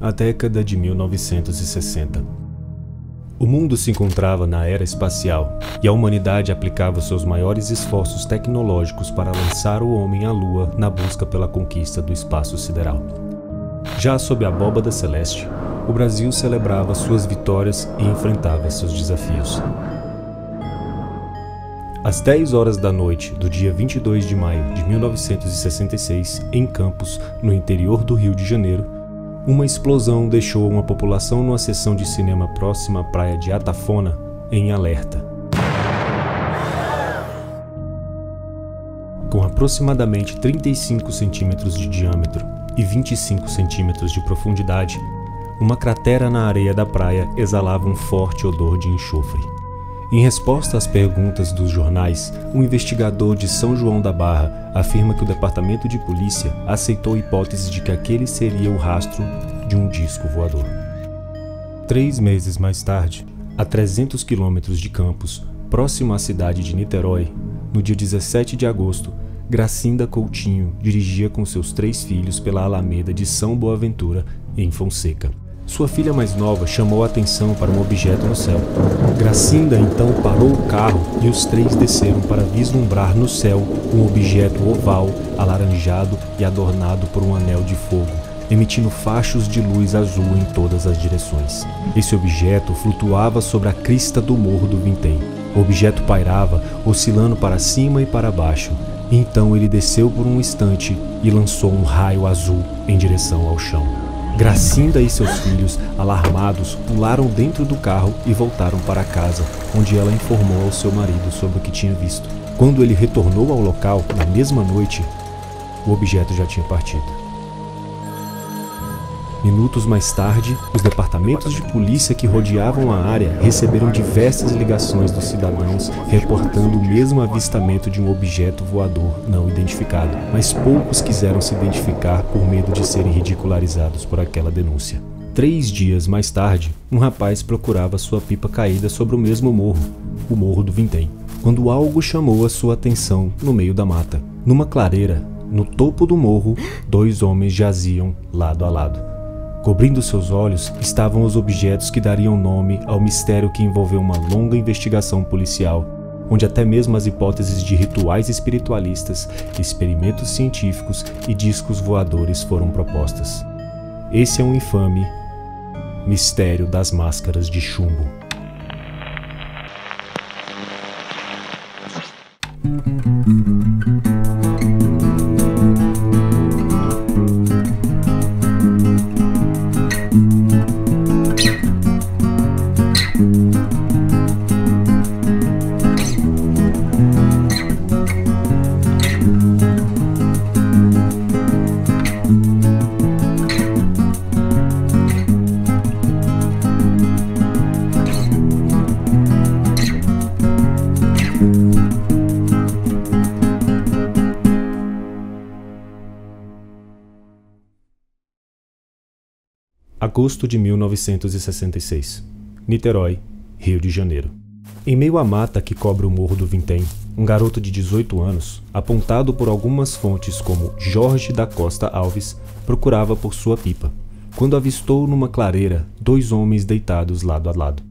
a década de 1960. O mundo se encontrava na era espacial e a humanidade aplicava seus maiores esforços tecnológicos para lançar o homem à Lua na busca pela conquista do espaço sideral. Já sob a abóbada celeste, o Brasil celebrava suas vitórias e enfrentava seus desafios. Às 10 horas da noite do dia 22 de maio de 1966, em Campos, no interior do Rio de Janeiro, uma explosão deixou uma população numa sessão de cinema próxima à praia de Atafona em alerta. Com aproximadamente 35 centímetros de diâmetro e 25 centímetros de profundidade, uma cratera na areia da praia exalava um forte odor de enxofre. Em resposta às perguntas dos jornais, um investigador de São João da Barra afirma que o departamento de polícia aceitou a hipótese de que aquele seria o rastro de um disco voador. 3 meses mais tarde, a 300 quilômetros de Campos, próximo à cidade de Niterói, no dia 17 de agosto, Gracinda Coutinho dirigia com seus 3 filhos pela Alameda de São Boaventura, em Fonseca. Sua filha mais nova chamou a atenção para um objeto no céu. Gracinda então parou o carro e os 3 desceram para vislumbrar no céu um objeto oval, alaranjado e adornado por um anel de fogo, emitindo fachos de luz azul em todas as direções. Esse objeto flutuava sobre a crista do Morro do Vintém. O objeto pairava, oscilando para cima e para baixo. Então ele desceu por um instante e lançou um raio azul em direção ao chão. Gracinda e seus filhos, alarmados, pularam dentro do carro e voltaram para casa, onde ela informou ao seu marido sobre o que tinha visto. Quando ele retornou ao local, na mesma noite, o objeto já tinha partido. Minutos mais tarde, os departamentos de polícia que rodeavam a área receberam diversas ligações dos cidadãos reportando o mesmo avistamento de um objeto voador não identificado, mas poucos quiseram se identificar por medo de serem ridicularizados por aquela denúncia. 3 dias mais tarde, um rapaz procurava sua pipa caída sobre o mesmo morro, o Morro do Vintém, quando algo chamou a sua atenção no meio da mata. Numa clareira, no topo do morro, 2 homens jaziam lado a lado. Cobrindo seus olhos estavam os objetos que dariam nome ao mistério que envolveu uma longa investigação policial, onde até mesmo as hipóteses de rituais espiritualistas, experimentos científicos e discos voadores foram propostas. Esse é um infame mistério das máscaras de chumbo. Agosto de 1966. Niterói, Rio de Janeiro. Em meio à mata que cobre o Morro do Vintém, um garoto de 18 anos, apontado por algumas fontes como Jorge da Costa Alves, procurava por sua pipa, quando avistou numa clareira 2 homens deitados lado a lado.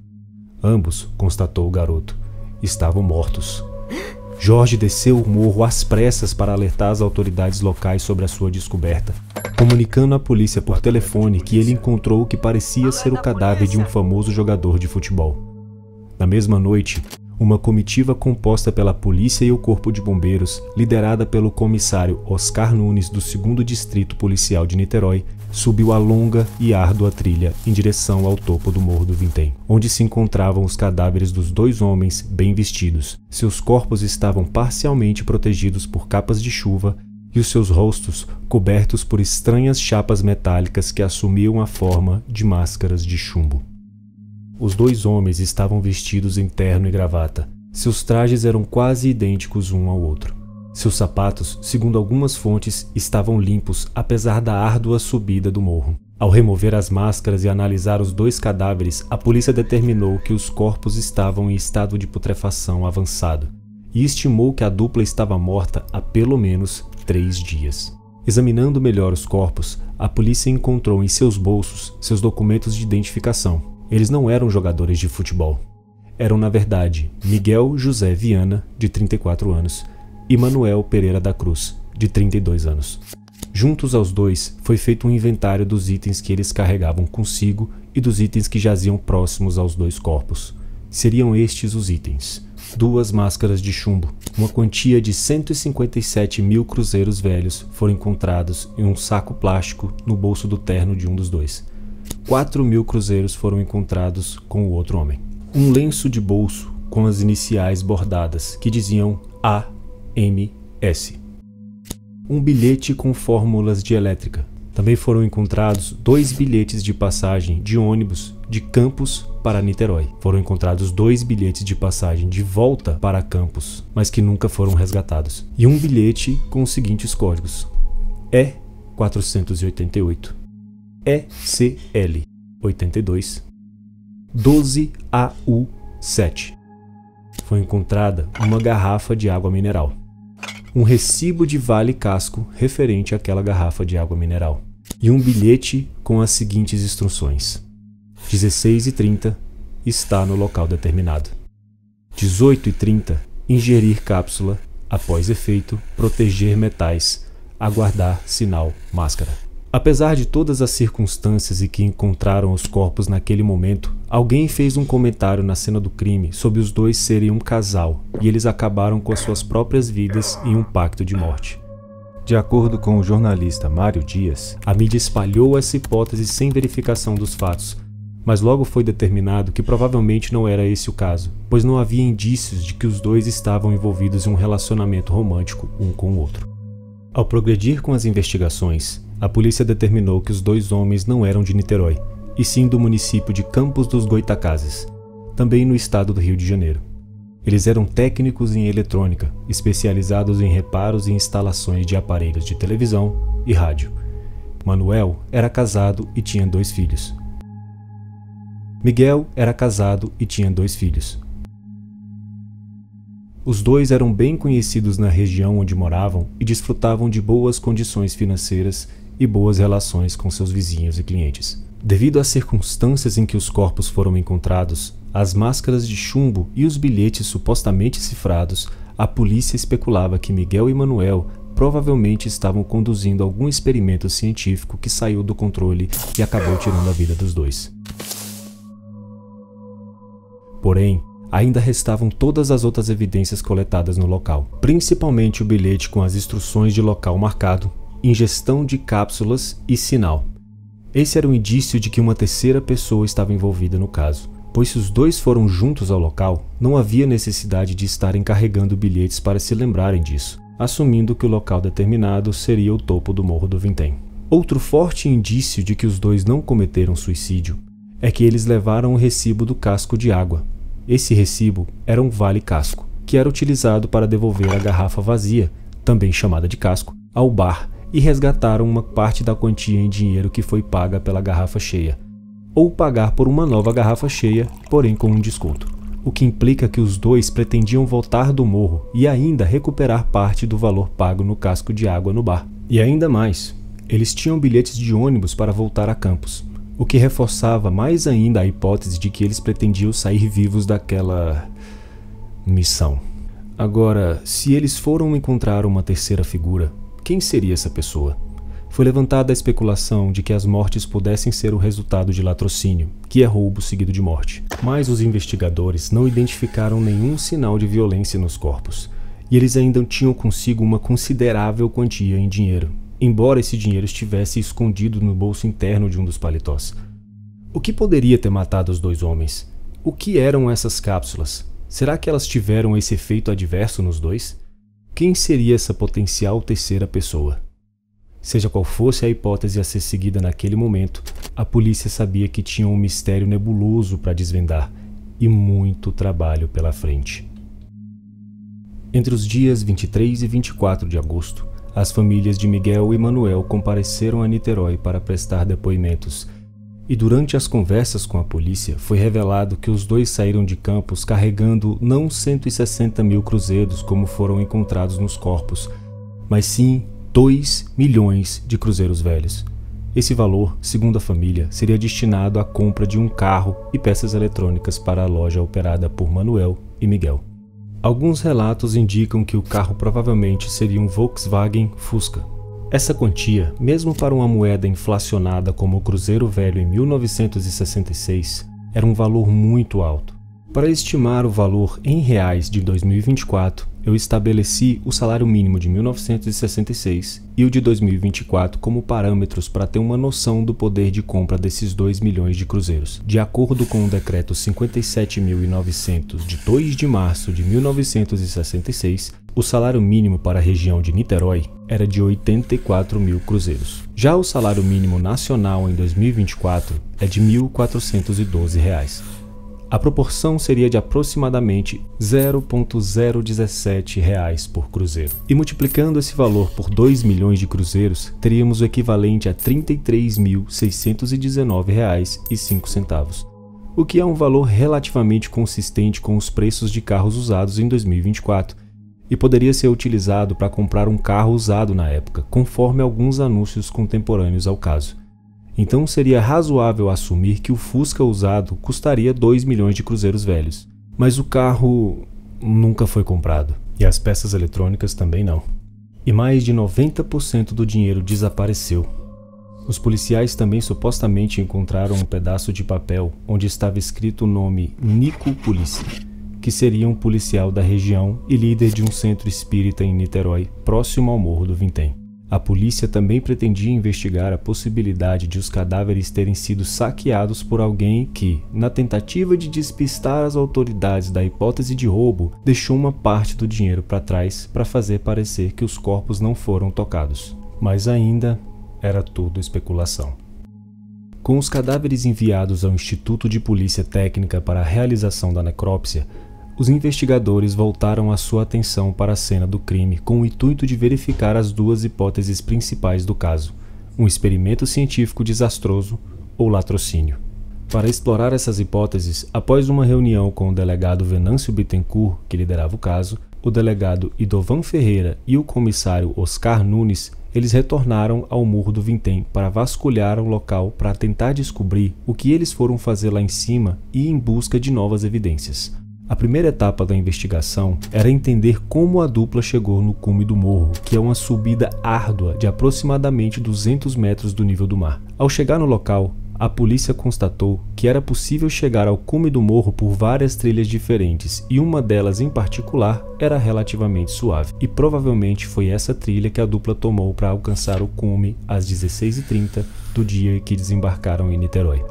Ambos, constatou o garoto, estavam mortos. Jorge desceu o morro às pressas para alertar as autoridades locais sobre a sua descoberta, comunicando à polícia por telefone que ele encontrou o que parecia ser o cadáver de um famoso jogador de futebol. Na mesma noite, uma comitiva composta pela polícia e o corpo de bombeiros, liderada pelo comissário Oscar Nunes do 2º Distrito Policial de Niterói, subiu a longa e árdua trilha em direção ao topo do Morro do Vintém, onde se encontravam os cadáveres dos 2 homens bem vestidos. Seus corpos estavam parcialmente protegidos por capas de chuva e os seus rostos cobertos por estranhas chapas metálicas que assumiam a forma de máscaras de chumbo. Os 2 homens estavam vestidos em terno e gravata. Seus trajes eram quase idênticos um ao outro. Seus sapatos, segundo algumas fontes, estavam limpos apesar da árdua subida do morro. Ao remover as máscaras e analisar os 2 cadáveres, a polícia determinou que os corpos estavam em estado de putrefação avançado e estimou que a dupla estava morta há pelo menos 3 dias. Examinando melhor os corpos, a polícia encontrou em seus bolsos seus documentos de identificação. Eles não eram jogadores de futebol. Eram, na verdade, Miguel José Viana, de 34 anos, e Manuel Pereira da Cruz, de 32 anos. Juntos aos dois, foi feito um inventário dos itens que eles carregavam consigo e dos itens que jaziam próximos aos dois corpos. Seriam estes os itens: 2 máscaras de chumbo, uma quantia de 157 mil cruzeiros velhos foram encontrados em um saco plástico no bolso do terno de um dos dois. 4 mil cruzeiros foram encontrados com o outro homem. Um lenço de bolso com as iniciais bordadas que diziam AMS. Um bilhete com fórmulas de elétrica. Também foram encontrados 2 bilhetes de passagem de ônibus de Campos para Niterói. Foram encontrados 2 bilhetes de passagem de volta para Campos, mas que nunca foram resgatados. E um bilhete com os seguintes códigos: E488, ECL 82, 12AU7. Foi encontrada uma garrafa de água mineral. Um recibo de vale casco referente àquela garrafa de água mineral. E um bilhete com as seguintes instruções: 16h30, está no local determinado. 18h30, ingerir cápsula, após efeito, proteger metais, aguardar sinal máscara. Apesar de todas as circunstâncias e que encontraram os corpos naquele momento, alguém fez um comentário na cena do crime sobre os dois serem um casal e eles acabaram com as suas próprias vidas em um pacto de morte. De acordo com o jornalista Mário Dias, a mídia espalhou essa hipótese sem verificação dos fatos, mas logo foi determinado que provavelmente não era esse o caso, pois não havia indícios de que os dois estavam envolvidos em um relacionamento romântico um com o outro. Ao progredir com as investigações, a polícia determinou que os dois homens não eram de Niterói, e sim do município de Campos dos Goitacazes, também no estado do Rio de Janeiro. Eles eram técnicos em eletrônica, especializados em reparos e instalações de aparelhos de televisão e rádio. Manuel era casado e tinha 2 filhos. Miguel era casado e tinha 2 filhos. Os dois eram bem conhecidos na região onde moravam e desfrutavam de boas condições financeiras e boas relações com seus vizinhos e clientes. Devido às circunstâncias em que os corpos foram encontrados, as máscaras de chumbo e os bilhetes supostamente cifrados, a polícia especulava que Miguel e Manuel provavelmente estavam conduzindo algum experimento científico que saiu do controle e acabou tirando a vida dos dois. Porém, ainda restavam todas as outras evidências coletadas no local, principalmente o bilhete com as instruções de local marcado, ingestão de cápsulas e sinal. Esse era um indício de que uma terceira pessoa estava envolvida no caso, pois se os dois foram juntos ao local, não havia necessidade de estarem carregando bilhetes para se lembrarem disso, assumindo que o local determinado seria o topo do Morro do Vintém. Outro forte indício de que os dois não cometeram suicídio é que eles levaram o recibo do casco de água. Esse recibo era um vale casco, que era utilizado para devolver a garrafa vazia, também chamada de casco, ao bar, e resgataram uma parte da quantia em dinheiro que foi paga pela garrafa cheia, ou pagar por uma nova garrafa cheia, porém com um desconto, o que implica que os dois pretendiam voltar do morro e ainda recuperar parte do valor pago no casco de água no bar. E ainda mais, eles tinham bilhetes de ônibus para voltar a Campos, o que reforçava mais ainda a hipótese de que eles pretendiam sair vivos daquela missão. Agora, se eles foram encontrar uma terceira figura, quem seria essa pessoa? Foi levantada a especulação de que as mortes pudessem ser o resultado de latrocínio, que é roubo seguido de morte. Mas os investigadores não identificaram nenhum sinal de violência nos corpos, e eles ainda tinham consigo uma considerável quantia em dinheiro, embora esse dinheiro estivesse escondido no bolso interno de um dos paletós. O que poderia ter matado os dois homens? O que eram essas cápsulas? Será que elas tiveram esse efeito adverso nos dois? Quem seria essa potencial terceira pessoa? Seja qual fosse a hipótese a ser seguida naquele momento, a polícia sabia que tinha um mistério nebuloso para desvendar e muito trabalho pela frente. Entre os dias 23 e 24 de agosto, as famílias de Miguel e Manuel compareceram a Niterói para prestar depoimentos, e durante as conversas com a polícia foi revelado que os dois saíram de Campos carregando não 160 mil cruzeiros como foram encontrados nos corpos, mas sim 2 milhões de cruzeiros velhos. Esse valor, segundo a família, seria destinado à compra de um carro e peças eletrônicas para a loja operada por Manuel e Miguel. Alguns relatos indicam que o carro provavelmente seria um Volkswagen Fusca. Essa quantia, mesmo para uma moeda inflacionada como o Cruzeiro Velho em 1966, era um valor muito alto. Para estimar o valor em reais de 2024, eu estabeleci o salário mínimo de 1966 e o de 2024 como parâmetros para ter uma noção do poder de compra desses 2 milhões de cruzeiros. De acordo com o decreto 57.900 de 2 de março de 1966, o salário mínimo para a região de Niterói era de 84 mil cruzeiros. Já o salário mínimo nacional em 2024 é de R$ 1.412. A proporção seria de aproximadamente R$ 0,017 por cruzeiro. E multiplicando esse valor por 2 milhões de cruzeiros, teríamos o equivalente a R$ 33.619,05, o que é um valor relativamente consistente com os preços de carros usados em 2024, e poderia ser utilizado para comprar um carro usado na época, conforme alguns anúncios contemporâneos ao caso. Então seria razoável assumir que o Fusca usado custaria 2 milhões de cruzeiros velhos. Mas o carro nunca foi comprado, e as peças eletrônicas também não. E mais de 90% do dinheiro desapareceu. Os policiais também supostamente encontraram um pedaço de papel onde estava escrito o nome Nico Polícia, que seria um policial da região e líder de um centro espírita em Niterói, próximo ao Morro do Vintém. A polícia também pretendia investigar a possibilidade de os cadáveres terem sido saqueados por alguém que, na tentativa de despistar as autoridades da hipótese de roubo, deixou uma parte do dinheiro para trás para fazer parecer que os corpos não foram tocados. Mas ainda era tudo especulação. Com os cadáveres enviados ao Instituto de Polícia Técnica para a realização da necrópsia, os investigadores voltaram a sua atenção para a cena do crime com o intuito de verificar as duas hipóteses principais do caso: um experimento científico desastroso ou latrocínio. Para explorar essas hipóteses, após uma reunião com o delegado Venâncio Bittencourt, que liderava o caso, o delegado Idovan Ferreira e o comissário Oscar Nunes, eles retornaram ao Morro do Vintém para vasculhar o local para tentar descobrir o que eles foram fazer lá em cima e em busca de novas evidências. A primeira etapa da investigação era entender como a dupla chegou no cume do morro, que é uma subida árdua de aproximadamente 200 metros do nível do mar. Ao chegar no local, a polícia constatou que era possível chegar ao cume do morro por várias trilhas diferentes, e uma delas em particular era relativamente suave. E provavelmente foi essa trilha que a dupla tomou para alcançar o cume às 16h30 do dia que desembarcaram em Niterói.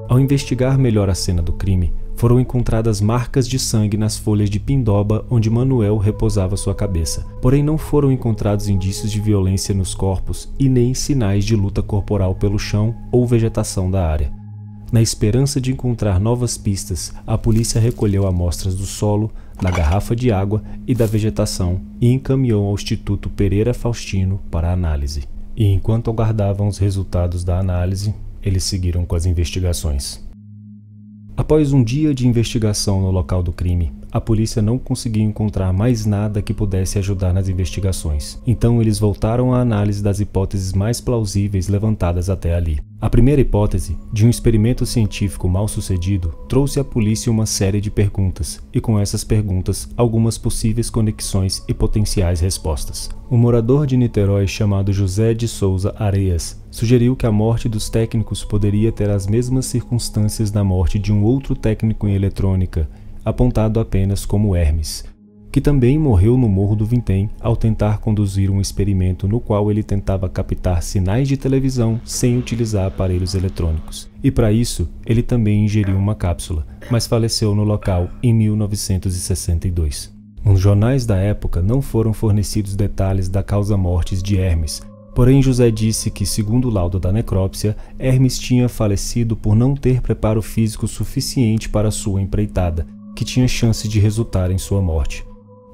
Ao investigar melhor a cena do crime, foram encontradas marcas de sangue nas folhas de pindoba onde Manuel repousava sua cabeça, porém não foram encontrados indícios de violência nos corpos e nem sinais de luta corporal pelo chão ou vegetação da área. Na esperança de encontrar novas pistas, a polícia recolheu amostras do solo, da garrafa de água e da vegetação e encaminhou ao Instituto Pereira Faustino para análise. E enquanto aguardavam os resultados da análise, eles seguiram com as investigações. Após um dia de investigação no local do crime, a polícia não conseguiu encontrar mais nada que pudesse ajudar nas investigações. Então eles voltaram à análise das hipóteses mais plausíveis levantadas até ali. A primeira hipótese, de um experimento científico mal sucedido, trouxe à polícia uma série de perguntas, e com essas perguntas, algumas possíveis conexões e potenciais respostas. Um morador de Niterói chamado José de Souza Areias sugeriu que a morte dos técnicos poderia ter as mesmas circunstâncias da morte de um outro técnico em eletrônica, apontado apenas como Hermes, que também morreu no Morro do Vintém ao tentar conduzir um experimento no qual ele tentava captar sinais de televisão sem utilizar aparelhos eletrônicos. E para isso, ele também ingeriu uma cápsula, mas faleceu no local em 1962. Nos jornais da época não foram fornecidos detalhes da causa-mortes de Hermes, porém José disse que, segundo o laudo da necrópsia, Hermes tinha falecido por não ter preparo físico suficiente para sua empreitada, que tinha chance de resultar em sua morte.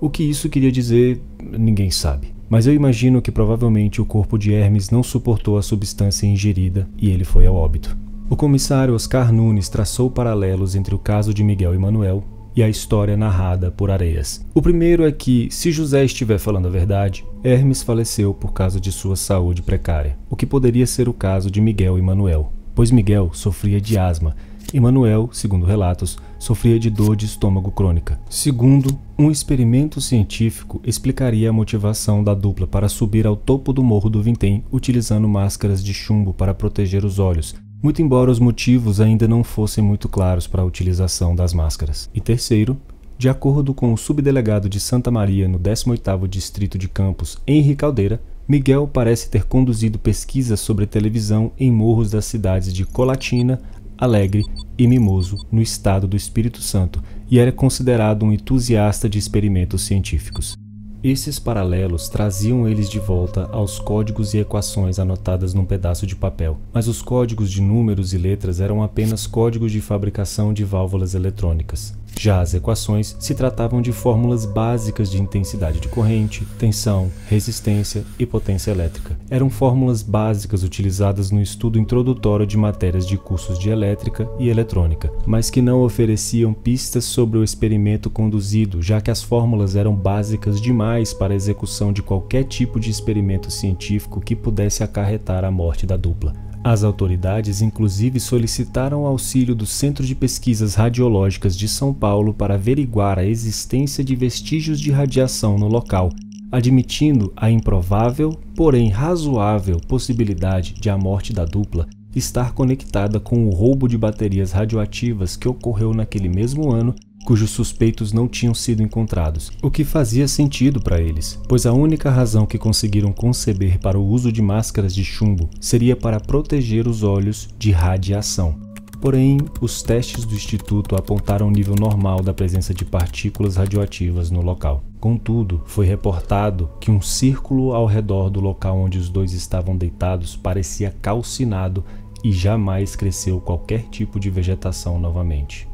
O que isso queria dizer, ninguém sabe. Mas eu imagino que provavelmente o corpo de Hermes não suportou a substância ingerida e ele foi ao óbito. O comissário Oscar Nunes traçou paralelos entre o caso de Miguel e Manuel e a história narrada por Areias. O primeiro é que, se José estiver falando a verdade, Hermes faleceu por causa de sua saúde precária, o que poderia ser o caso de Miguel e Manuel, pois Miguel sofria de asma e Manuel, segundo relatos, sofria de dor de estômago crônica. Segundo, um experimento científico explicaria a motivação da dupla para subir ao topo do Morro do Vintém utilizando máscaras de chumbo para proteger os olhos, muito embora os motivos ainda não fossem muito claros para a utilização das máscaras. E terceiro, de acordo com o subdelegado de Santa Maria no 18º Distrito de Campos, Henri Caldeira, Miguel parece ter conduzido pesquisas sobre televisão em morros das cidades de Colatina, Alegre e Mimoso, no estado do Espírito Santo, e era considerado um entusiasta de experimentos científicos. Esses paralelos traziam eles de volta aos códigos e equações anotadas num pedaço de papel, mas os códigos de números e letras eram apenas códigos de fabricação de válvulas eletrônicas. Já as equações se tratavam de fórmulas básicas de intensidade de corrente, tensão, resistência e potência elétrica. Eram fórmulas básicas utilizadas no estudo introdutório de matérias de cursos de elétrica e eletrônica, mas que não ofereciam pistas sobre o experimento conduzido, já que as fórmulas eram básicas demais para a execução de qualquer tipo de experimento científico que pudesse acarretar a morte da dupla. As autoridades inclusive solicitaram o auxílio do Centro de Pesquisas Radiológicas de São Paulo para averiguar a existência de vestígios de radiação no local, admitindo a improvável, porém razoável, possibilidade de a morte da dupla estar conectada com o roubo de baterias radioativas que ocorreu naquele mesmo ano, cujos suspeitos não tinham sido encontrados, o que fazia sentido para eles, pois a única razão que conseguiram conceber para o uso de máscaras de chumbo seria para proteger os olhos de radiação. Porém, os testes do instituto apontaram um nível normal da presença de partículas radioativas no local. Contudo, foi reportado que um círculo ao redor do local onde os dois estavam deitados parecia calcinado e jamais cresceu qualquer tipo de vegetação novamente.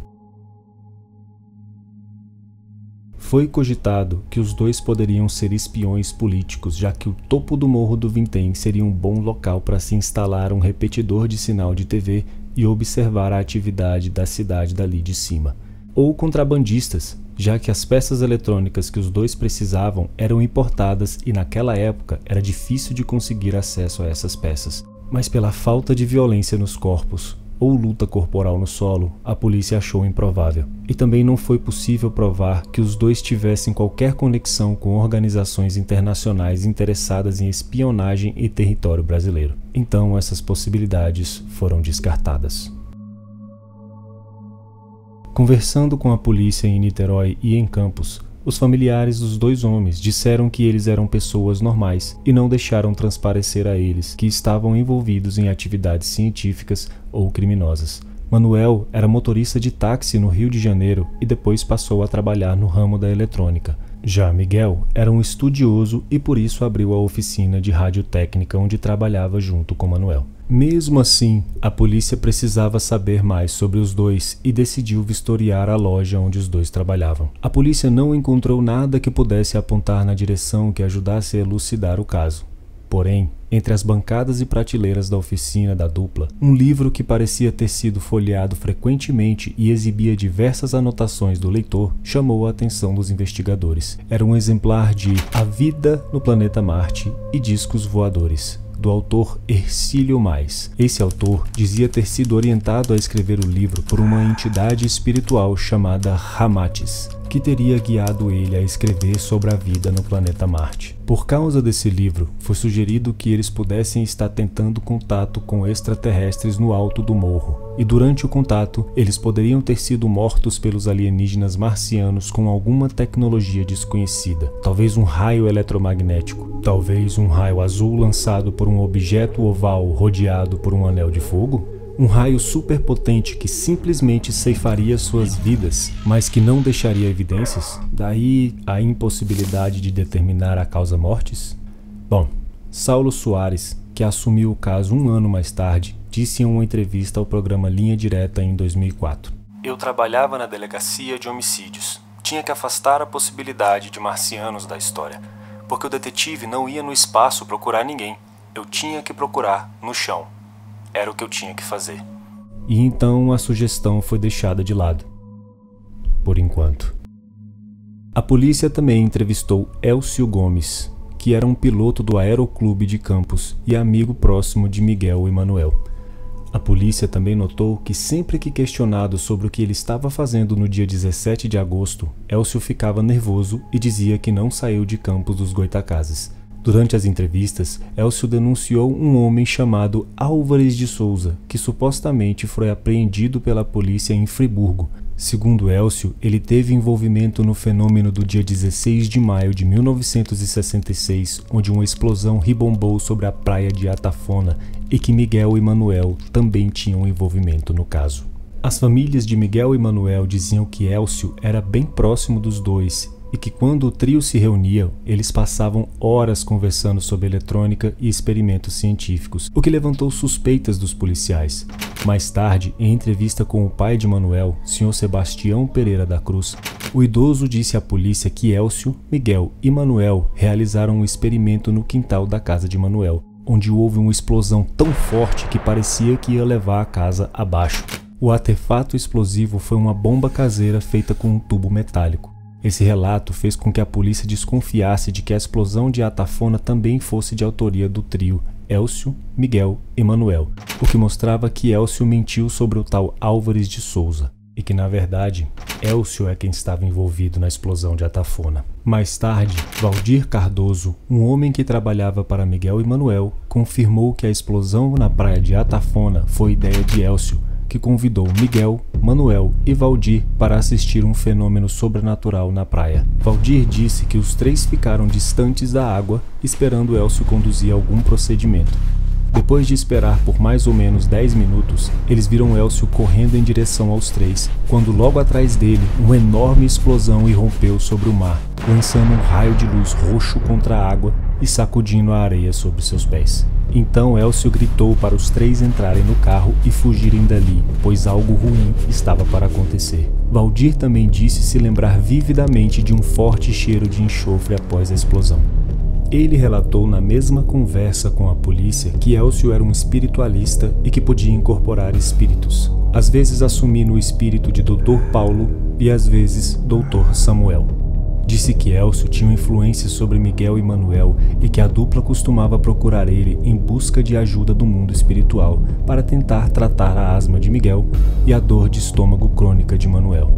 Foi cogitado que os dois poderiam ser espiões políticos, já que o topo do Morro do Vintém seria um bom local para se instalar um repetidor de sinal de TV e observar a atividade da cidade dali de cima. Ou contrabandistas, já que as peças eletrônicas que os dois precisavam eram importadas e naquela época era difícil de conseguir acesso a essas peças. Mas pela falta de violência nos corpos ou luta corporal no solo, a polícia achou improvável. E também não foi possível provar que os dois tivessem qualquer conexão com organizações internacionais interessadas em espionagem em território brasileiro. Então essas possibilidades foram descartadas. Conversando com a polícia em Niterói e em Campos, os familiares dos dois homens disseram que eles eram pessoas normais e não deixaram transparecer a eles que estavam envolvidos em atividades científicas ou criminosas. Manuel era motorista de táxi no Rio de Janeiro e depois passou a trabalhar no ramo da eletrônica. Já Miguel era um estudioso e por isso abriu a oficina de radiotécnica onde trabalhava junto com Manuel. Mesmo assim, a polícia precisava saber mais sobre os dois e decidiu vistoriar a loja onde os dois trabalhavam. A polícia não encontrou nada que pudesse apontar na direção que ajudasse a elucidar o caso. Porém, entre as bancadas e prateleiras da oficina da dupla, um livro que parecia ter sido folheado frequentemente e exibia diversas anotações do leitor chamou a atenção dos investigadores. Era um exemplar de A Vida no Planeta Marte e Discos Voadores, do autor Hercílio Mais. Esse autor dizia ter sido orientado a escrever o livro por uma entidade espiritual chamada Ramatis, que teria guiado ele a escrever sobre a vida no planeta Marte. Por causa desse livro, foi sugerido que eles pudessem estar tentando contato com extraterrestres no alto do morro, e durante o contato, eles poderiam ter sido mortos pelos alienígenas marcianos com alguma tecnologia desconhecida, talvez um raio eletromagnético, talvez um raio azul lançado por um objeto oval rodeado por um anel de fogo, um raio superpotente que simplesmente ceifaria suas vidas, mas que não deixaria evidências, daí a impossibilidade de determinar a causa mortis? Bom, Saulo Soares, que assumiu o caso um ano mais tarde, disse em uma entrevista ao programa Linha Direta em 2004. Eu trabalhava na delegacia de homicídios. Tinha que afastar a possibilidade de marcianos da história, porque o detetive não ia no espaço procurar ninguém. Eu tinha que procurar no chão. Era o que eu tinha que fazer. E então a sugestão foi deixada de lado. por enquanto. A polícia também entrevistou Elcio Gomes, que era um piloto do Aeroclube de Campos e amigo próximo de Miguel Emanuel. A polícia também notou que sempre que questionado sobre o que ele estava fazendo no dia 17 de agosto, Elcio ficava nervoso e dizia que não saiu de Campos dos Goitacazes. Durante as entrevistas, Elcio denunciou um homem chamado Álvares de Souza, que supostamente foi apreendido pela polícia em Friburgo. Segundo Elcio, ele teve envolvimento no fenômeno do dia 16 de maio de 1966, onde uma explosão ribombou sobre a praia de Atafona e que Miguel e Manuel também tinham envolvimento no caso. As famílias de Miguel e Manuel diziam que Elcio era bem próximo dos dois e que quando o trio se reunia, eles passavam horas conversando sobre eletrônica e experimentos científicos, o que levantou suspeitas dos policiais. Mais tarde, em entrevista com o pai de Manuel, Sr. Sebastião Pereira da Cruz, o idoso disse à polícia que Elcio, Miguel e Manuel realizaram um experimento no quintal da casa de Manuel, onde houve uma explosão tão forte que parecia que ia levar a casa abaixo. O artefato explosivo foi uma bomba caseira feita com um tubo metálico. Esse relato fez com que a polícia desconfiasse de que a explosão de Atafona também fosse de autoria do trio Elcio, Miguel e Manuel, o que mostrava que Elcio mentiu sobre o tal Álvares de Souza, e que na verdade Elcio é quem estava envolvido na explosão de Atafona. Mais tarde, Valdir Cardoso, um homem que trabalhava para Miguel e Manuel, confirmou que a explosão na praia de Atafona foi ideia de Elcio, que convidou Miguel, Manuel e Valdir para assistir um fenômeno sobrenatural na praia. Valdir disse que os três ficaram distantes da água, esperando Elcio conduzir algum procedimento. Depois de esperar por mais ou menos 10 minutos, eles viram Elcio correndo em direção aos três, quando logo atrás dele, uma enorme explosão irrompeu sobre o mar, lançando um raio de luz roxo contra a água e sacudindo a areia sobre seus pés. Então Elcio gritou para os três entrarem no carro e fugirem dali, pois algo ruim estava para acontecer. Valdir também disse se lembrar vividamente de um forte cheiro de enxofre após a explosão. Ele relatou na mesma conversa com a polícia que Elcio era um espiritualista e que podia incorporar espíritos, às vezes assumindo o espírito de Dr. Paulo e às vezes Dr. Samuel. Disse que Elcio tinha influência sobre Miguel e Manuel e que a dupla costumava procurar ele em busca de ajuda do mundo espiritual para tentar tratar a asma de Miguel e a dor de estômago crônica de Manuel.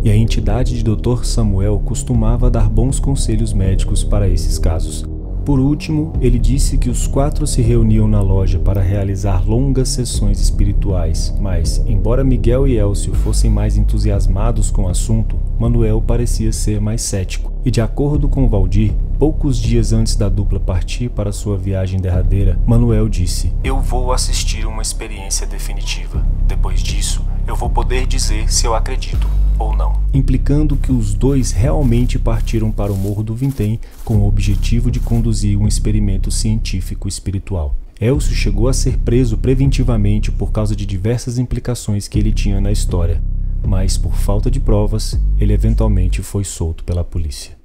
E a entidade de Dr. Samuel costumava dar bons conselhos médicos para esses casos. Por último, ele disse que os quatro se reuniam na loja para realizar longas sessões espirituais, mas, embora Miguel e Elcio fossem mais entusiasmados com o assunto, Manuel parecia ser mais cético. E de acordo com Valdir, poucos dias antes da dupla partir para sua viagem derradeira, Manuel disse: "Eu vou assistir uma experiência definitiva. Depois disso, eu vou poder dizer se eu acredito ou não", implicando que os dois realmente partiram para o Morro do Vintém com o objetivo de conduzir um experimento científico espiritual. Elcio chegou a ser preso preventivamente por causa de diversas implicações que ele tinha na história, mas por falta de provas, ele eventualmente foi solto pela polícia.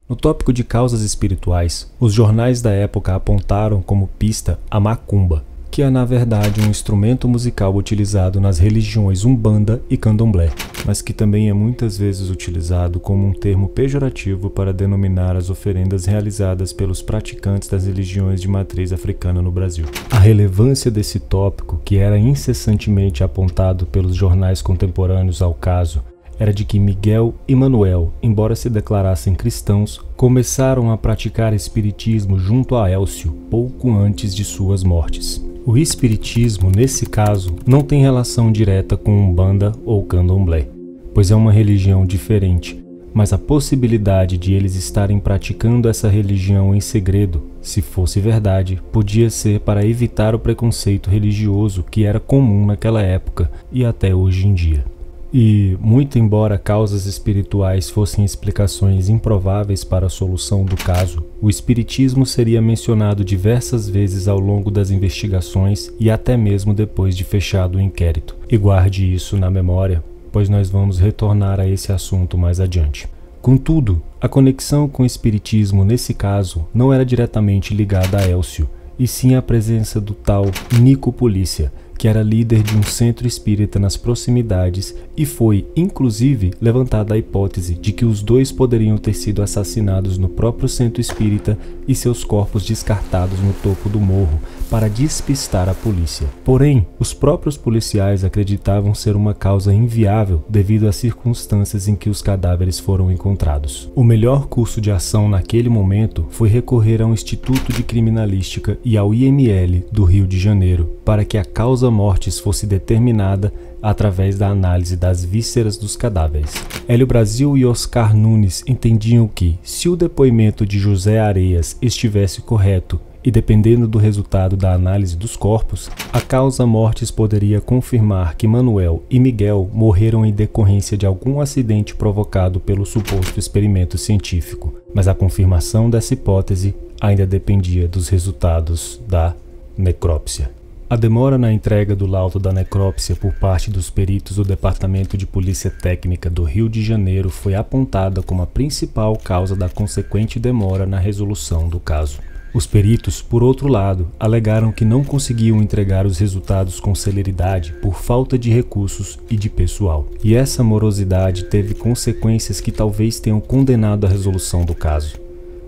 No tópico de causas espirituais, os jornais da época apontaram como pista a macumba, que é na verdade um instrumento musical utilizado nas religiões Umbanda e Candomblé, mas que também é muitas vezes utilizado como um termo pejorativo para denominar as oferendas realizadas pelos praticantes das religiões de matriz africana no Brasil. A relevância desse tópico, que era incessantemente apontado pelos jornais contemporâneos ao caso, era de que Miguel e Manuel, embora se declarassem cristãos, começaram a praticar espiritismo junto a Elcio pouco antes de suas mortes. O espiritismo, nesse caso, não tem relação direta com Umbanda ou Candomblé, pois é uma religião diferente, mas a possibilidade de eles estarem praticando essa religião em segredo, se fosse verdade, podia ser para evitar o preconceito religioso que era comum naquela época e até hoje em dia. E, muito embora causas espirituais fossem explicações improváveis para a solução do caso, o espiritismo seria mencionado diversas vezes ao longo das investigações e até mesmo depois de fechado o inquérito. E guarde isso na memória, pois nós vamos retornar a esse assunto mais adiante. Contudo, a conexão com o espiritismo nesse caso não era diretamente ligada a Elcio, e sim a presença do tal Nico Polícia, que era líder de um centro espírita nas proximidades, e foi, inclusive, levantada a hipótese de que os dois poderiam ter sido assassinados no próprio centro espírita e seus corpos descartados no topo do morro para despistar a polícia. Porém, os próprios policiais acreditavam ser uma causa inviável devido às circunstâncias em que os cadáveres foram encontrados. O melhor curso de ação naquele momento foi recorrer ao Instituto de Criminalística e ao IML do Rio de Janeiro para que a causa mortis fosse determinada através da análise das vísceras dos cadáveres. Hélio Brasil e Oscar Nunes entendiam que, se o depoimento de José Areias estivesse correto e dependendo do resultado da análise dos corpos, a causa mortis poderia confirmar que Manuel e Miguel morreram em decorrência de algum acidente provocado pelo suposto experimento científico, mas a confirmação dessa hipótese ainda dependia dos resultados da necrópsia. A demora na entrega do laudo da necrópsia por parte dos peritos do Departamento de Polícia Técnica do Rio de Janeiro foi apontada como a principal causa da consequente demora na resolução do caso. Os peritos, por outro lado, alegaram que não conseguiam entregar os resultados com celeridade por falta de recursos e de pessoal. E essa morosidade teve consequências que talvez tenham condenado a resolução do caso.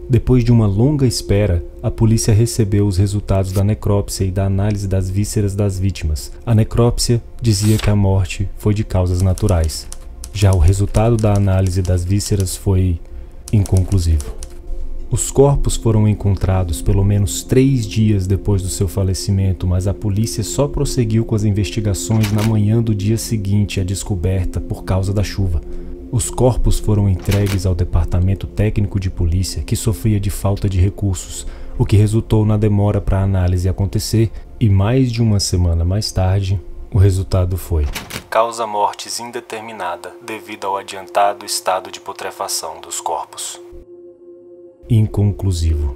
Depois de uma longa espera, a polícia recebeu os resultados da necrópsia e da análise das vísceras das vítimas. A necrópsia dizia que a morte foi de causas naturais. Já o resultado da análise das vísceras foi inconclusivo. Os corpos foram encontrados pelo menos 3 dias depois do seu falecimento, mas a polícia só prosseguiu com as investigações na manhã do dia seguinte à descoberta por causa da chuva. Os corpos foram entregues ao Departamento Técnico de Polícia, que sofria de falta de recursos, o que resultou na demora para a análise acontecer, e mais de uma semana mais tarde, o resultado foi causa mortis indeterminada devido ao adiantado estado de putrefação dos corpos. Inconclusivo.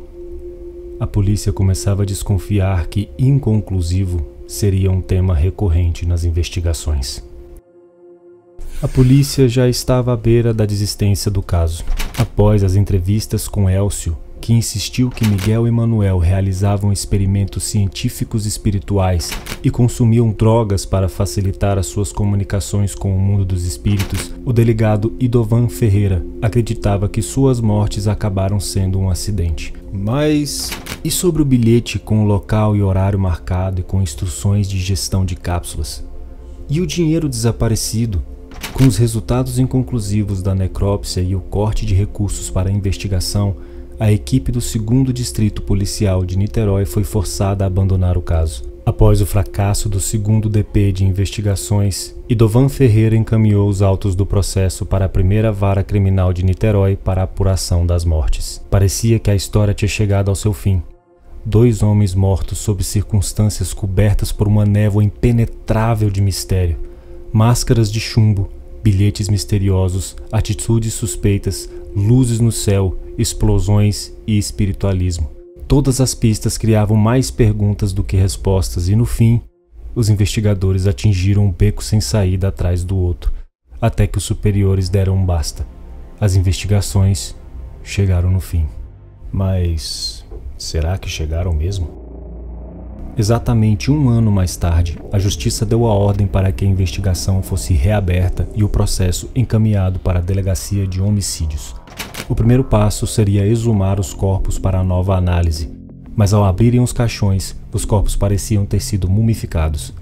A polícia começava a desconfiar que inconclusivo seria um tema recorrente nas investigações. A polícia já estava à beira da desistência do caso. Após as entrevistas com Elcio, que insistiu que Miguel e Manuel realizavam experimentos científicos espirituais e consumiam drogas para facilitar as suas comunicações com o mundo dos espíritos, o delegado Idovan Ferreira acreditava que suas mortes acabaram sendo um acidente. Mas e sobre o bilhete com o local e horário marcado e com instruções de gestão de cápsulas? E o dinheiro desaparecido? Com os resultados inconclusivos da necrópsia e o corte de recursos para a investigação, a equipe do 2º Distrito Policial de Niterói foi forçada a abandonar o caso. Após o fracasso do 2º DP de investigações, Idovan Ferreira encaminhou os autos do processo para a 1ª Vara Criminal de Niterói para a apuração das mortes. Parecia que a história tinha chegado ao seu fim. 2 homens mortos sob circunstâncias cobertas por uma névoa impenetrável de mistério. Máscaras de chumbo, bilhetes misteriosos, atitudes suspeitas, luzes no céu, explosões e espiritualismo. Todas as pistas criavam mais perguntas do que respostas e, no fim, os investigadores atingiram um beco sem saída atrás do outro, até que os superiores deram um basta. As investigações chegaram no fim. Mas será que chegaram mesmo? Exatamente 1 ano mais tarde, a Justiça deu a ordem para que a investigação fosse reaberta e o processo encaminhado para a Delegacia de Homicídios. O primeiro passo seria exumar os corpos para a nova análise, mas ao abrirem os caixões, os corpos pareciam ter sido mumificados,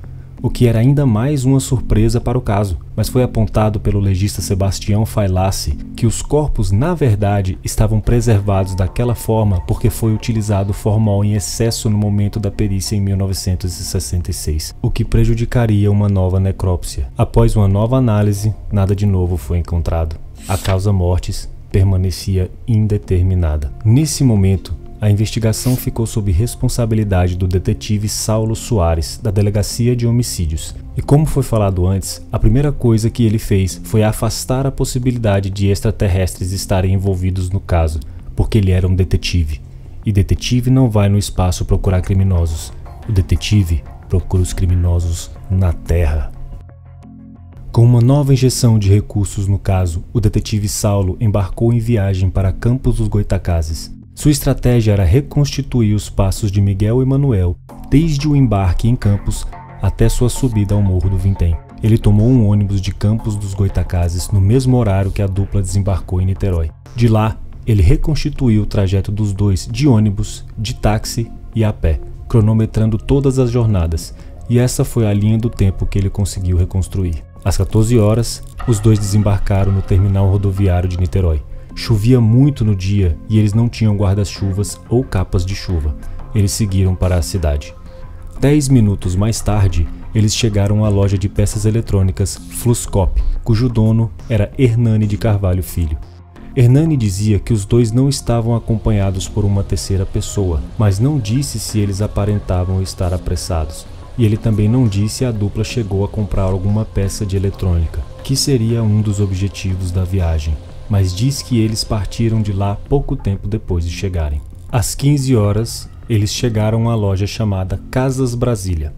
o que era ainda mais uma surpresa para o caso, mas foi apontado pelo legista Sebastião Failassi que os corpos, na verdade, estavam preservados daquela forma porque foi utilizado formol em excesso no momento da perícia em 1966, o que prejudicaria uma nova necrópsia. Após uma nova análise, nada de novo foi encontrado. A causa mortis permanecia indeterminada. Nesse momento, a investigação ficou sob responsabilidade do detetive Saulo Soares, da Delegacia de Homicídios. E como foi falado antes, a primeira coisa que ele fez foi afastar a possibilidade de extraterrestres estarem envolvidos no caso, porque ele era um detetive. E detetive não vai no espaço procurar criminosos. O detetive procura os criminosos na Terra. Com uma nova injeção de recursos no caso, o detetive Saulo embarcou em viagem para Campos dos Goitacazes. Sua estratégia era reconstituir os passos de Miguel e Manuel, desde o embarque em Campos até sua subida ao Morro do Vintém. Ele tomou um ônibus de Campos dos Goytacazes no mesmo horário que a dupla desembarcou em Niterói. De lá, ele reconstituiu o trajeto dos dois de ônibus, de táxi e a pé, cronometrando todas as jornadas, e essa foi a linha do tempo que ele conseguiu reconstruir. Às 14 horas, os dois desembarcaram no terminal rodoviário de Niterói. Chovia muito no dia e eles não tinham guarda-chuvas ou capas de chuva. Eles seguiram para a cidade. 10 minutos mais tarde, eles chegaram à loja de peças eletrônicas Fluscop, cujo dono era Hernani de Carvalho Filho. Hernani dizia que os dois não estavam acompanhados por uma terceira pessoa, mas não disse se eles aparentavam estar apressados. E ele também não disse se a dupla chegou a comprar alguma peça de eletrônica, que seria um dos objetivos da viagem, mas diz que eles partiram de lá pouco tempo depois de chegarem. Às 15 horas, eles chegaram à loja chamada Casas Brasília.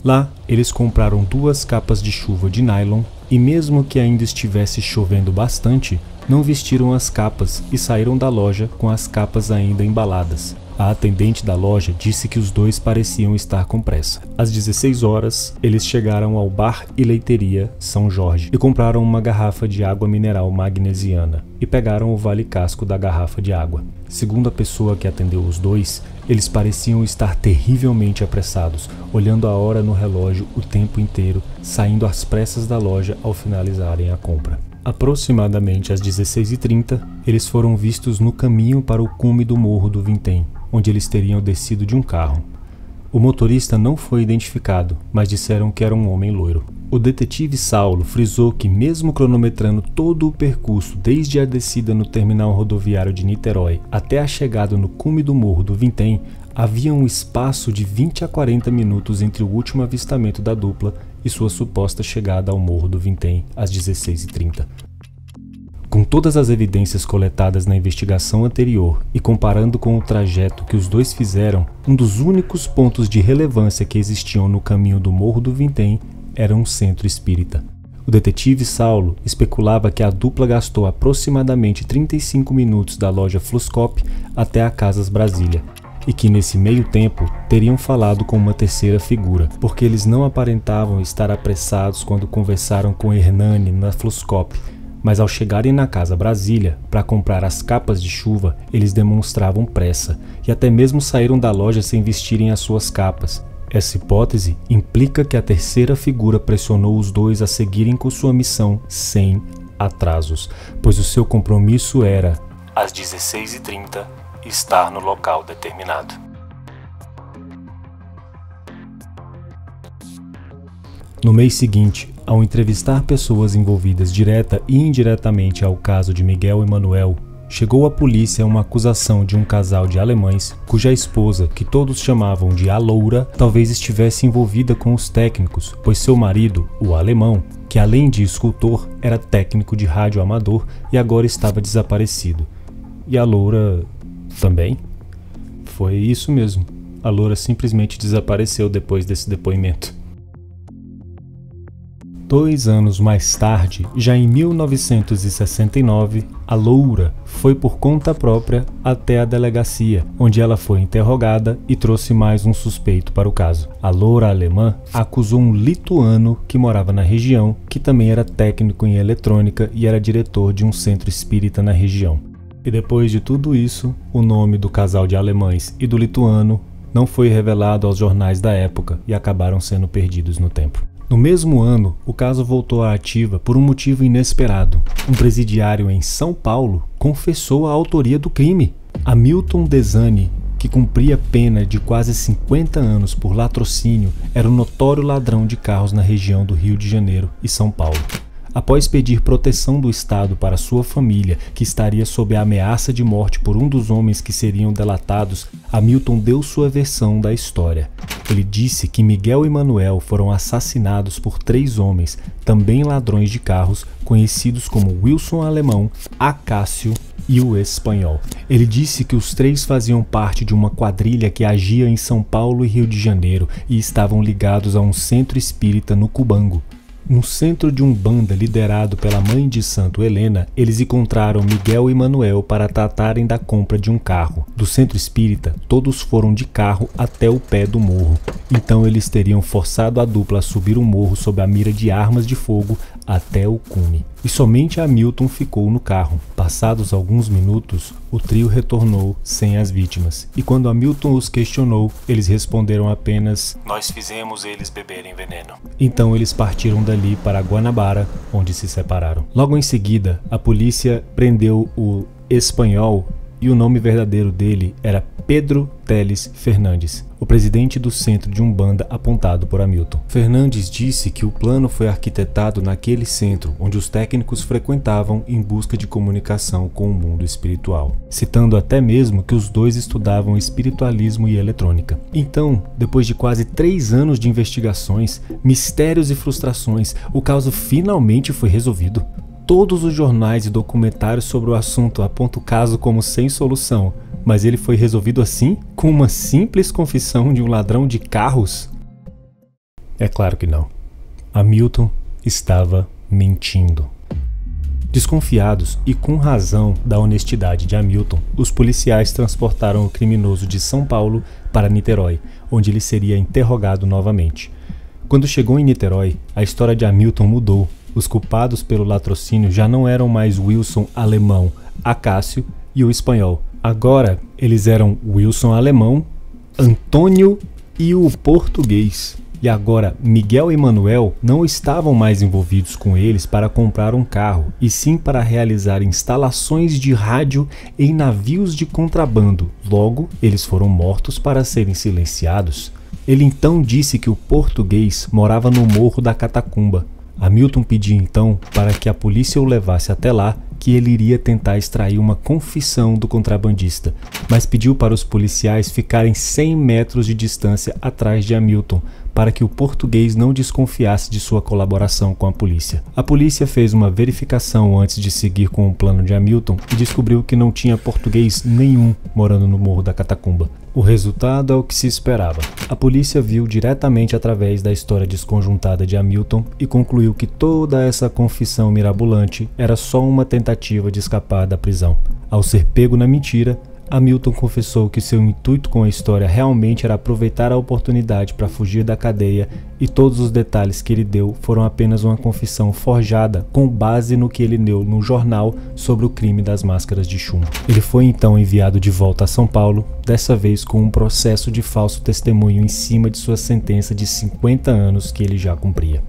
Lá, eles compraram 2 capas de chuva de nylon e, mesmo que ainda estivesse chovendo bastante, não vestiram as capas e saíram da loja com as capas ainda embaladas. A atendente da loja disse que os dois pareciam estar com pressa. Às 16 horas, eles chegaram ao Bar e Leiteria São Jorge e compraram uma garrafa de água mineral magnesiana e pegaram o vale-casco da garrafa de água. Segundo a pessoa que atendeu os dois, eles pareciam estar terrivelmente apressados, olhando a hora no relógio o tempo inteiro, saindo às pressas da loja ao finalizarem a compra. Aproximadamente às 16h30, eles foram vistos no caminho para o cume do Morro do Vintém, onde eles teriam descido de um carro. O motorista não foi identificado, mas disseram que era um homem loiro. O detetive Saulo frisou que, mesmo cronometrando todo o percurso desde a descida no terminal rodoviário de Niterói até a chegada no cume do Morro do Vintém, havia um espaço de 20 a 40 minutos entre o último avistamento da dupla e sua suposta chegada ao Morro do Vintém às 16h30. Com todas as evidências coletadas na investigação anterior e comparando com o trajeto que os dois fizeram, um dos únicos pontos de relevância que existiam no caminho do Morro do Vintém era um centro espírita. O detetive Saulo especulava que a dupla gastou aproximadamente 35 minutos da loja Fluscop até a Casas Brasília, e que nesse meio tempo teriam falado com uma terceira figura, porque eles não aparentavam estar apressados quando conversaram com Hernani na Fluscop, mas ao chegarem na Casa Brasília para comprar as capas de chuva, eles demonstravam pressa e até mesmo saíram da loja sem vestirem as suas capas. Essa hipótese implica que a terceira figura pressionou os dois a seguirem com sua missão sem atrasos, pois o seu compromisso era, às 16h30, estar no local determinado. No mês seguinte, ao entrevistar pessoas envolvidas direta e indiretamente ao caso de Miguel e Manuel, chegou à polícia uma acusação de um casal de alemães cuja esposa, que todos chamavam de A Loura, talvez estivesse envolvida com os técnicos, pois seu marido, o alemão, que além de escultor, era técnico de rádio amador e agora estava desaparecido. E a Loura também? Foi isso mesmo. A Loura simplesmente desapareceu depois desse depoimento. 2 anos mais tarde, já em 1969, a Loura foi por conta própria até a delegacia, onde ela foi interrogada e trouxe mais um suspeito para o caso. A Loura alemã acusou um lituano que morava na região, que também era técnico em eletrônica e era diretor de um centro espírita na região. E depois de tudo isso, o nome do casal de alemães e do lituano não foi revelado aos jornais da época e acabaram sendo perdidos no tempo. No mesmo ano, o caso voltou à ativa por um motivo inesperado. Um presidiário em São Paulo confessou a autoria do crime. Hamilton Desani, que cumpria pena de quase 50 anos por latrocínio, era um notório ladrão de carros na região do Rio de Janeiro e São Paulo. Após pedir proteção do Estado para sua família, que estaria sob a ameaça de morte por um dos homens que seriam delatados, Hamilton deu sua versão da história. Ele disse que Miguel e Manuel foram assassinados por 3 homens, também ladrões de carros, conhecidos como Wilson Alemão, Acácio e o Espanhol. Ele disse que os 3 faziam parte de uma quadrilha que agia em São Paulo e Rio de Janeiro e estavam ligados a um centro espírita no Cubango. No centro de Umbanda liderado pela mãe de santo Helena, eles encontraram Miguel e Manuel para tratarem da compra de um carro. Do centro espírita, todos foram de carro até o pé do morro. Então eles teriam forçado a dupla a subir o morro sob a mira de armas de fogo até o cume. E somente Hamilton ficou no carro. Passados alguns minutos, o trio retornou sem as vítimas. E quando Hamilton os questionou, eles responderam apenas: "Nós fizemos eles beberem veneno." Então eles partiram dali para Guanabara, onde se separaram. Logo em seguida, a polícia prendeu o espanhol e o nome verdadeiro dele era Pedro Teles Fernandes, o presidente do centro de Umbanda apontado por Hamilton. Fernandes disse que o plano foi arquitetado naquele centro, onde os técnicos frequentavam em busca de comunicação com o mundo espiritual, citando até mesmo que os dois estudavam espiritualismo e eletrônica. Então, depois de quase 3 anos de investigações, mistérios e frustrações, o caso finalmente foi resolvido. Todos os jornais e documentários sobre o assunto apontam o caso como sem solução, mas ele foi resolvido assim, com uma simples confissão de um ladrão de carros? É claro que não. Hamilton estava mentindo. Desconfiados e com razão da honestidade de Hamilton, os policiais transportaram o criminoso de São Paulo para Niterói, onde ele seria interrogado novamente. Quando chegou em Niterói, a história de Hamilton mudou. Os culpados pelo latrocínio já não eram mais Wilson alemão, Acácio e o espanhol. Agora eles eram Wilson alemão, Antônio e o português. E agora Miguel e Manuel não estavam mais envolvidos com eles para comprar um carro, e sim para realizar instalações de rádio em navios de contrabando. Logo, eles foram mortos para serem silenciados. Ele então disse que o português morava no Morro da Catacumba. Hamilton pediu então para que a polícia o levasse até lá, que ele iria tentar extrair uma confissão do contrabandista, mas pediu para os policiais ficarem 100 metros de distância atrás de Hamilton, para que o português não desconfiasse de sua colaboração com a polícia. A polícia fez uma verificação antes de seguir com o plano de Hamilton e descobriu que não tinha português nenhum morando no Morro da Catacumba. O resultado é o que se esperava. A polícia viu diretamente através da história desconjuntada de Hamilton e concluiu que toda essa confissão mirabolante era só uma tentativa de escapar da prisão. Ao ser pego na mentira, Hamilton confessou que seu intuito com a história realmente era aproveitar a oportunidade para fugir da cadeia, e todos os detalhes que ele deu foram apenas uma confissão forjada com base no que ele leu no jornal sobre o crime das máscaras de chumbo. Ele foi então enviado de volta a São Paulo, dessa vez com um processo de falso testemunho em cima de sua sentença de 50 anos que ele já cumpria.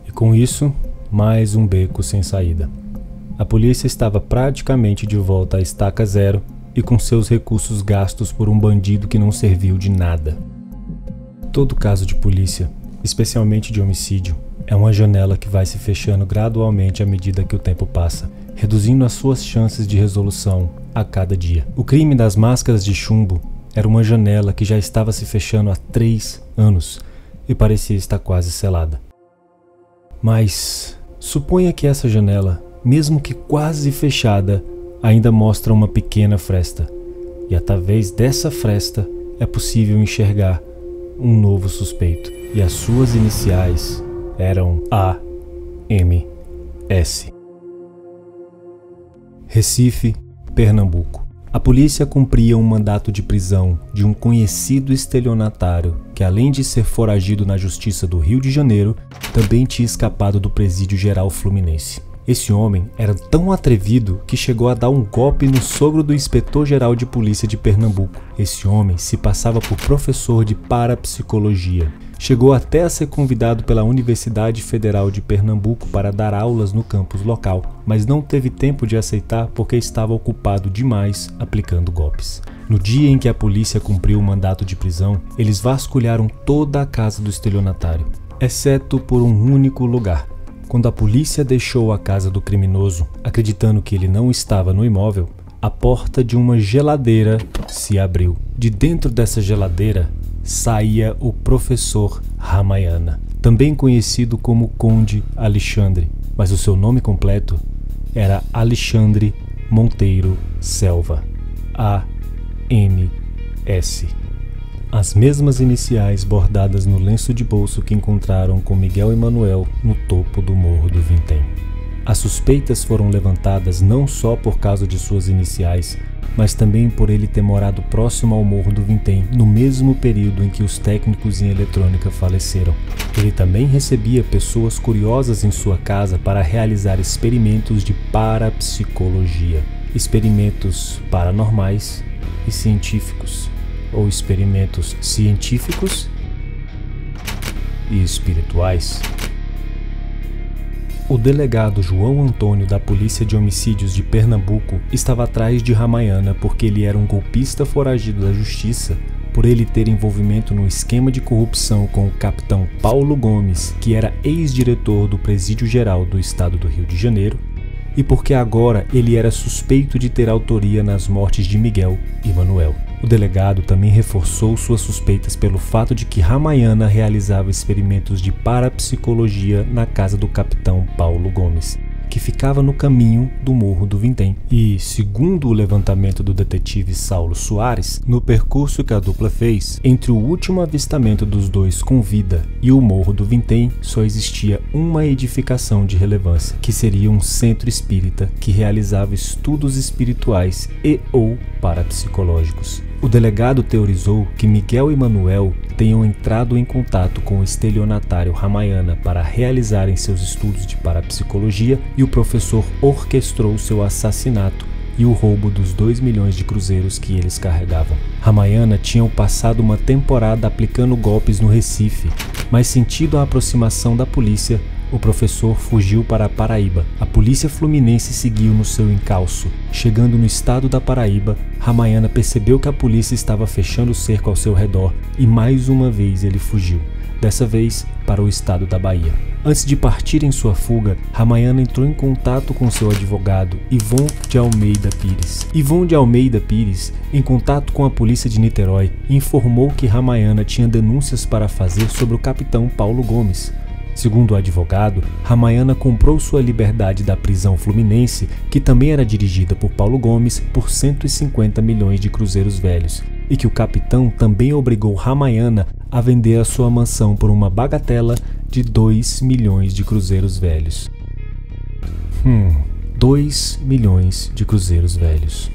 E com isso, mais um beco sem saída. A polícia estava praticamente de volta à estaca zero e com seus recursos gastos por um bandido que não serviu de nada. Todo caso de polícia, especialmente de homicídio, é uma janela que vai se fechando gradualmente à medida que o tempo passa, reduzindo as suas chances de resolução a cada dia. O crime das máscaras de chumbo era uma janela que já estava se fechando há 3 anos e parecia estar quase selada. Mas suponha que essa janela, mesmo que quase fechada, ainda mostra uma pequena fresta, e através dessa fresta é possível enxergar um novo suspeito, e as suas iniciais eram AMS. Recife, Pernambuco. A polícia cumpria um mandato de prisão de um conhecido estelionatário que, além de ser foragido na Justiça do Rio de Janeiro, também tinha escapado do Presídio Geral Fluminense. Esse homem era tão atrevido que chegou a dar um golpe no sogro do inspetor-geral de polícia de Pernambuco. Esse homem se passava por professor de parapsicologia. Chegou até a ser convidado pela Universidade Federal de Pernambuco para dar aulas no campus local, mas não teve tempo de aceitar porque estava ocupado demais aplicando golpes. No dia em que a polícia cumpriu o mandato de prisão, eles vasculharam toda a casa do estelionatário, exceto por um único lugar. Quando a polícia deixou a casa do criminoso, acreditando que ele não estava no imóvel, a porta de uma geladeira se abriu. De dentro dessa geladeira saía o professor Ramayana, também conhecido como Conde Alexandre, mas o seu nome completo era Alexandre Monteiro Selva, AMS. As mesmas iniciais bordadas no lenço de bolso que encontraram com Miguel Emanuel no topo do Morro do Vintém. As suspeitas foram levantadas não só por causa de suas iniciais, mas também por ele ter morado próximo ao Morro do Vintém no mesmo período em que os técnicos em eletrônica faleceram. Ele também recebia pessoas curiosas em sua casa para realizar experimentos de parapsicologia, experimentos paranormais e científicos, ou experimentos científicos e espirituais. O delegado João Antônio da Polícia de Homicídios de Pernambuco estava atrás de Ramayana porque ele era um golpista foragido da justiça, por ele ter envolvimento no esquema de corrupção com o capitão Paulo Gomes, que era ex-diretor do Presídio Geral do Estado do Rio de Janeiro, e porque agora ele era suspeito de ter autoria nas mortes de Miguel e Manuel. O delegado também reforçou suas suspeitas pelo fato de que Ramayana realizava experimentos de parapsicologia na casa do capitão Paulo Gomes, que ficava no caminho do Morro do Vintém. E, segundo o levantamento do detetive Saulo Soares, no percurso que a dupla fez, entre o último avistamento dos dois com vida e o Morro do Vintém, só existia uma edificação de relevância, que seria um centro espírita que realizava estudos espirituais e ou parapsicológicos. O delegado teorizou que Miguel e Manuel tenham entrado em contato com o estelionatário Ramayana para realizarem seus estudos de parapsicologia e o professor orquestrou seu assassinato e o roubo dos 2 milhões de cruzeiros que eles carregavam. Ramayana tinha passado uma temporada aplicando golpes no Recife, mas sentindo a aproximação da polícia, o professor fugiu para a Paraíba. A polícia fluminense seguiu no seu encalço. Chegando no estado da Paraíba, Ramayana percebeu que a polícia estava fechando o cerco ao seu redor e mais uma vez ele fugiu, dessa vez para o estado da Bahia. Antes de partir em sua fuga, Ramayana entrou em contato com seu advogado, Ivon de Almeida Pires. Ivon de Almeida Pires, em contato com a polícia de Niterói, informou que Ramayana tinha denúncias para fazer sobre o capitão Paulo Gomes. Segundo o advogado, Ramayana comprou sua liberdade da prisão fluminense, que também era dirigida por Paulo Gomes, por 150 milhões de cruzeiros velhos, e que o capitão também obrigou Ramayana a vender a sua mansão por uma bagatela de 2 milhões de cruzeiros velhos. 2 milhões de cruzeiros velhos.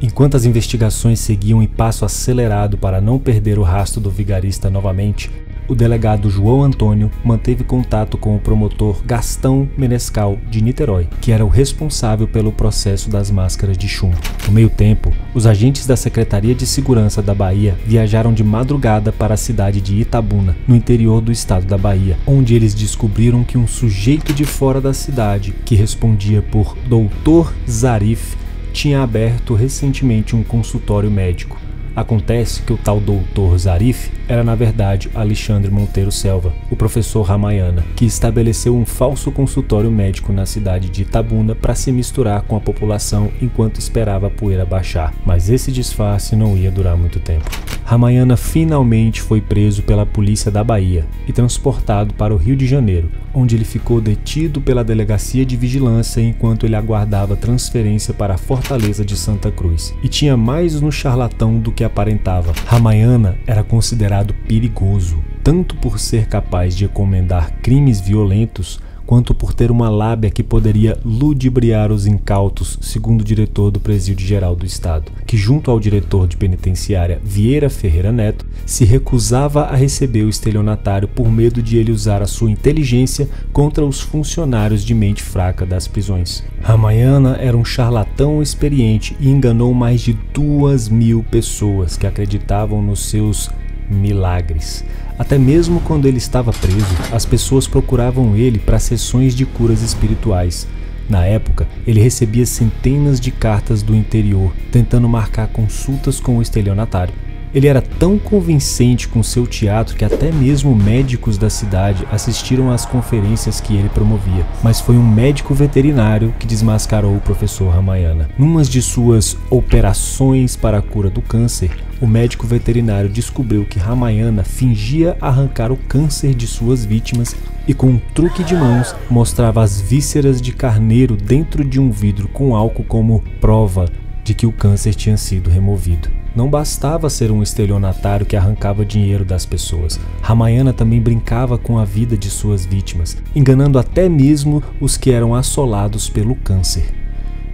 Enquanto as investigações seguiam em passo acelerado para não perder o rastro do vigarista novamente, o delegado João Antônio manteve contato com o promotor Gastão Menescal de Niterói, que era o responsável pelo processo das máscaras de chumbo. No meio tempo, os agentes da Secretaria de Segurança da Bahia viajaram de madrugada para a cidade de Itabuna, no interior do estado da Bahia, onde eles descobriram que um sujeito de fora da cidade, que respondia por Dr. Zarif, tinha aberto recentemente um consultório médico. Acontece que o tal Dr. Zarif era na verdade Alexandre Monteiro Selva, o professor Ramayana, que estabeleceu um falso consultório médico na cidade de Itabuna para se misturar com a população enquanto esperava a poeira baixar, mas esse disfarce não ia durar muito tempo. Ramayana finalmente foi preso pela polícia da Bahia e transportado para o Rio de Janeiro, onde ele ficou detido pela Delegacia de Vigilância enquanto ele aguardava transferência para a Fortaleza de Santa Cruz. E tinha mais no charlatão do que aparentava. Ramayana era considerado perigoso, tanto por ser capaz de encomendar crimes violentos, quanto por ter uma lábia que poderia ludibriar os incautos, segundo o diretor do Presídio Geral do Estado, que junto ao diretor de penitenciária Vieira Ferreira Neto, se recusava a receber o estelionatário por medo de ele usar a sua inteligência contra os funcionários de mente fraca das prisões. Ramayana era um charlatão experiente e enganou mais de 2.000 pessoas que acreditavam nos seus milagres. Até mesmo quando ele estava preso, as pessoas procuravam ele para sessões de curas espirituais. Na época, ele recebia centenas de cartas do interior, tentando marcar consultas com o estelionatário. Ele era tão convincente com seu teatro que até mesmo médicos da cidade assistiram às conferências que ele promovia. Mas foi um médico veterinário que desmascarou o professor Ramayana. Numa de suas operações para a cura do câncer, o médico veterinário descobriu que Ramayana fingia arrancar o câncer de suas vítimas e com um truque de mãos mostrava as vísceras de carneiro dentro de um vidro com álcool como prova de que o câncer tinha sido removido. Não bastava ser um estelionatário que arrancava dinheiro das pessoas. Ramayana também brincava com a vida de suas vítimas, enganando até mesmo os que eram assolados pelo câncer.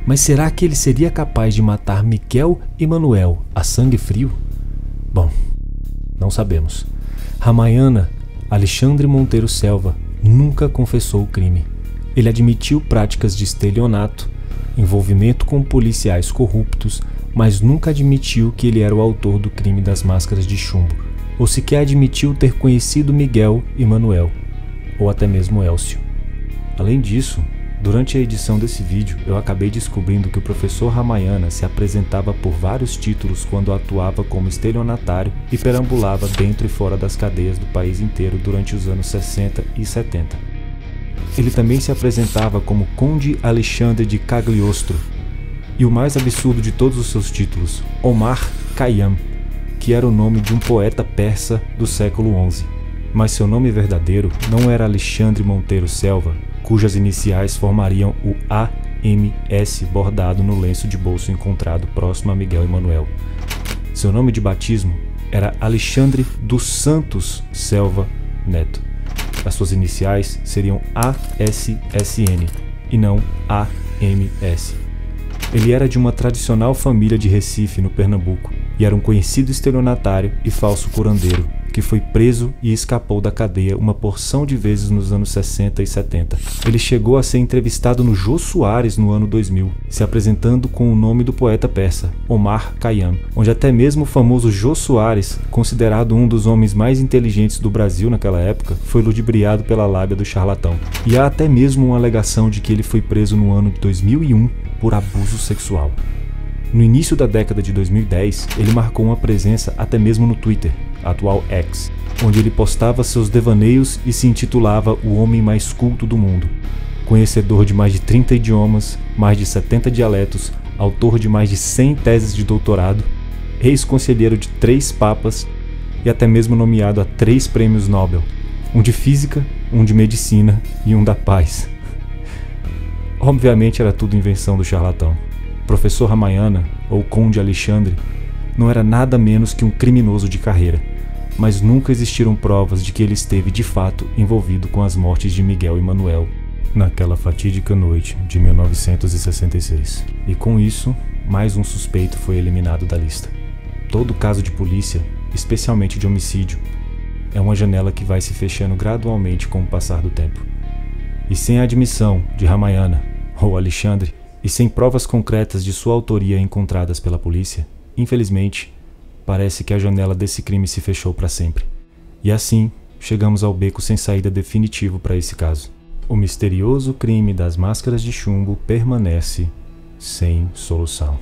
Mas será que ele seria capaz de matar Miguel e Manuel a sangue frio? Bom, não sabemos. Ramayana Alexandre Monteiro Selva nunca confessou o crime. Ele admitiu práticas de estelionato, envolvimento com policiais corruptos, mas nunca admitiu que ele era o autor do crime das máscaras de chumbo, ou sequer admitiu ter conhecido Miguel e Manuel, ou até mesmo Elcio. Além disso, durante a edição desse vídeo, eu acabei descobrindo que o professor Ramayana se apresentava por vários títulos quando atuava como estelionatário e perambulava dentro e fora das cadeias do país inteiro durante os anos 60 e 70. Ele também se apresentava como Conde Alexandre de Cagliostro, e o mais absurdo de todos os seus títulos, Omar Khayyam, que era o nome de um poeta persa do século XI. Mas seu nome verdadeiro não era Alexandre Monteiro Selva, cujas iniciais formariam o AMS bordado no lenço de bolso encontrado próximo a Miguel e Manuel. Seu nome de batismo era Alexandre dos Santos Selva Neto. As suas iniciais seriam ASSN e não AMS. Ele era de uma tradicional família de Recife, no Pernambuco, e era um conhecido estelionatário e falso curandeiro, que foi preso e escapou da cadeia uma porção de vezes nos anos 60 e 70. Ele chegou a ser entrevistado no Jô Soares no ano 2000, se apresentando com o nome do poeta persa, Omar Khayyam, onde até mesmo o famoso Jô Soares, considerado um dos homens mais inteligentes do Brasil naquela época, foi ludibriado pela lábia do charlatão. E há até mesmo uma alegação de que ele foi preso no ano de 2001 por abuso sexual. No início da década de 2010, ele marcou uma presença até mesmo no Twitter, atual X, onde ele postava seus devaneios e se intitulava o homem mais culto do mundo. Conhecedor de mais de 30 idiomas, mais de 70 dialetos, autor de mais de 100 teses de doutorado, ex-conselheiro de 3 papas e até mesmo nomeado a 3 prêmios Nobel, um de física, um de medicina e um da paz. Obviamente era tudo invenção do charlatão. Professor Ramayana, ou Conde Alexandre, não era nada menos que um criminoso de carreira, mas nunca existiram provas de que ele esteve de fato envolvido com as mortes de Miguel e Manuel naquela fatídica noite de 1966. E com isso, mais um suspeito foi eliminado da lista. Todo caso de polícia, especialmente de homicídio, é uma janela que vai se fechando gradualmente com o passar do tempo. E sem a admissão de Ramayana, ou Alexandre, e sem provas concretas de sua autoria encontradas pela polícia, infelizmente, parece que a janela desse crime se fechou para sempre. E assim, chegamos ao beco sem saída definitivo para esse caso. O misterioso crime das máscaras de chumbo permanece sem solução.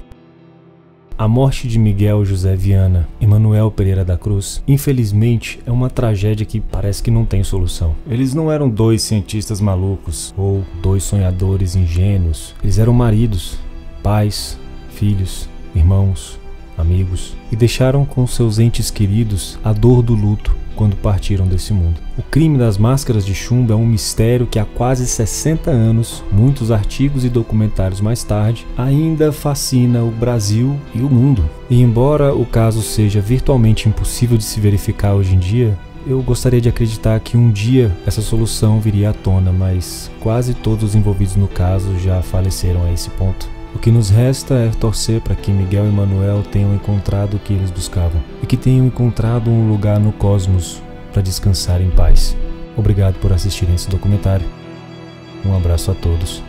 A morte de Miguel José Viana e Manuel Pereira da Cruz, infelizmente, é uma tragédia que parece que não tem solução. Eles não eram 2 cientistas malucos ou 2 sonhadores ingênuos. Eles eram maridos, pais, filhos, irmãos, amigos, e deixaram com seus entes queridos a dor do luto quando partiram desse mundo. O crime das máscaras de chumbo é um mistério que há quase 60 anos, muitos artigos e documentários mais tarde, ainda fascina o Brasil e o mundo. E embora o caso seja virtualmente impossível de se verificar hoje em dia, eu gostaria de acreditar que um dia essa solução viria à tona, mas quase todos os envolvidos no caso já faleceram a esse ponto. O que nos resta é torcer para que Miguel e Manuel tenham encontrado o que eles buscavam e que tenham encontrado um lugar no cosmos para descansar em paz. Obrigado por assistirem esse documentário. Um abraço a todos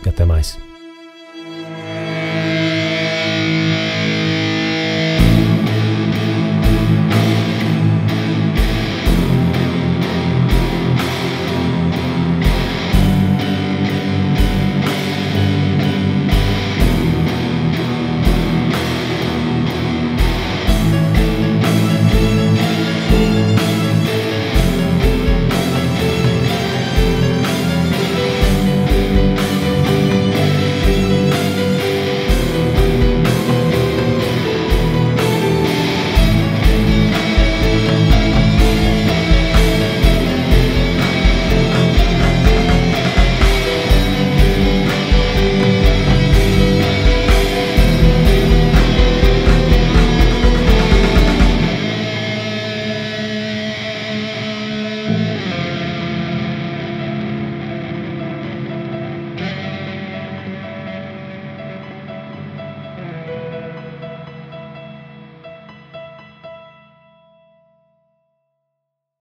e até mais.